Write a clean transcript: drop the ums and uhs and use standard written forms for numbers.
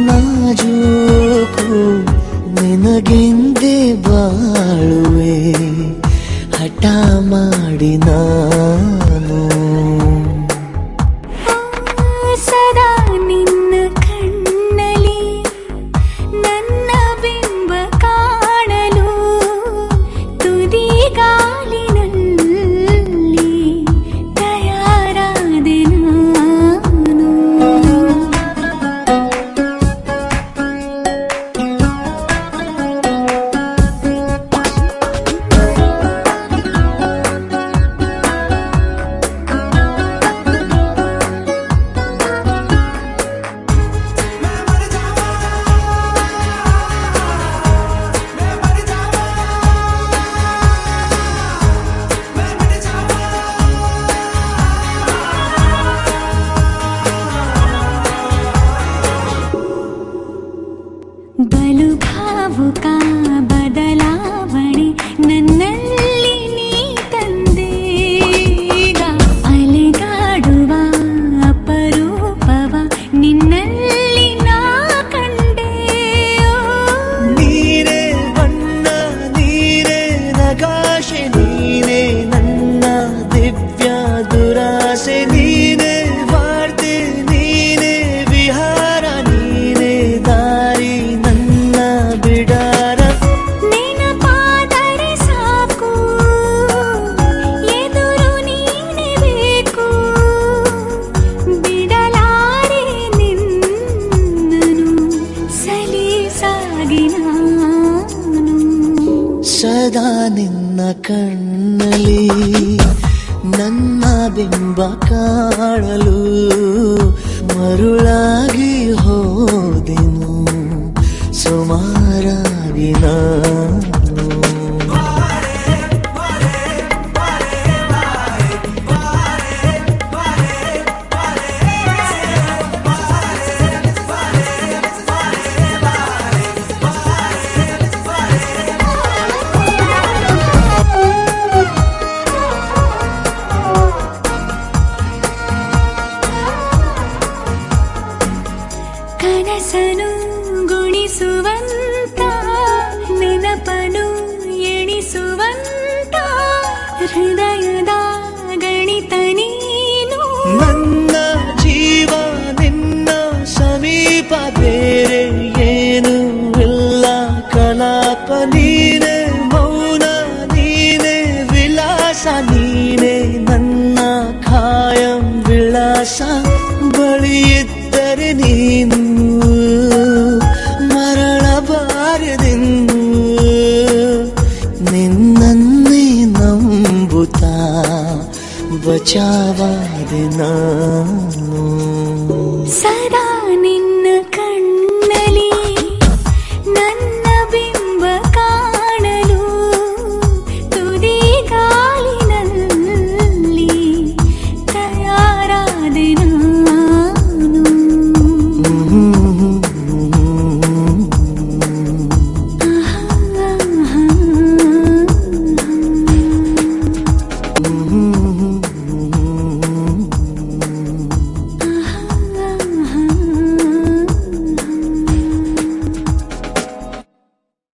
ನಾಜೂಕು ನಿನಗೆಂದೇ ಬಾಳುವೆ ಹಠ ಮಾಡಿ ನಾನು ಸದಾ ನಿನ್ನ ಕಣ್ಣಲ್ಲಿ ನನ್ನ ಬಿಂಬ ಕಾಣಲು ತುದಿಗಾಲಿನಲ್ಲಿ ತಯಾರಾದೆ ನಾನು ಬಲು ಭಾವುಕ ಬದಲಾವಣೆ ನನ್ನಲ್ಲಿ ನೀ ತಂದೆ ಈಗ ಅಲೆಗಾಡುವ ಅಪರೂಪವ ನಿನ್ನಲ್ಲಿ ನಾ ಕಂಡೆ ನೀನೇ ಬಣ್ಣ ನೀನೇ ನಗಾಶೆ ನೀನೇ ನನ್ನ ದಿವ್ಯ ದುರಾಸೆ ನೀನೇ ವಾರ್ತೆ ನೀನೇ ವಿಹಾರ ನೀನೇ ದಾರಿ ನನ್ನ ಬಿಡಾರ ನೆನಪಾದರೆ ಸಾಕು ಎದುರು ನೀನೇ ಬೇಕು ಬಿಡಲಾರೆ ನಿನ್ನನು ಸಲೀಸಾಗಿ ನಾನು ಸದಾ ನಿನ್ನ ಕಣ್ಣಲ್ಲಿ ನನ್ನ ಬಿಂಬ ಕಾಣಲು ಮರುಳಾಗಿ ಹೋದೆನು ಸುಮಾರಾಗಿ ನಾನು ಕನಸನು ಗುಣಿಸುವಂತ ನೆನಪನು ಎಣಿಸುವಂತ ಹೃದಯದ ಗಣಿತ ನೀನು ನನ್ನ ಜೀವ ನಿನ್ನ ಸಮೀಪ ಬೇರೆ ಏನು ಇಲ್ಲ ಕಲಾಪ ನೀನೇ ಮೌನ ನೀನೇ ವಿಲಾಸ ನೀನೇ ನನ್ನ ಖಾಯಂ ವಿಳಾಸ ಬಳಿಯಿದ್ದರೆ ನೀನು ಮರಳಬಾರದೆಂದು ನಿನ್ನನ್ನೇ ನಂಬುತ್ತಾ ಬಚಾವಾದೆ ನಾನು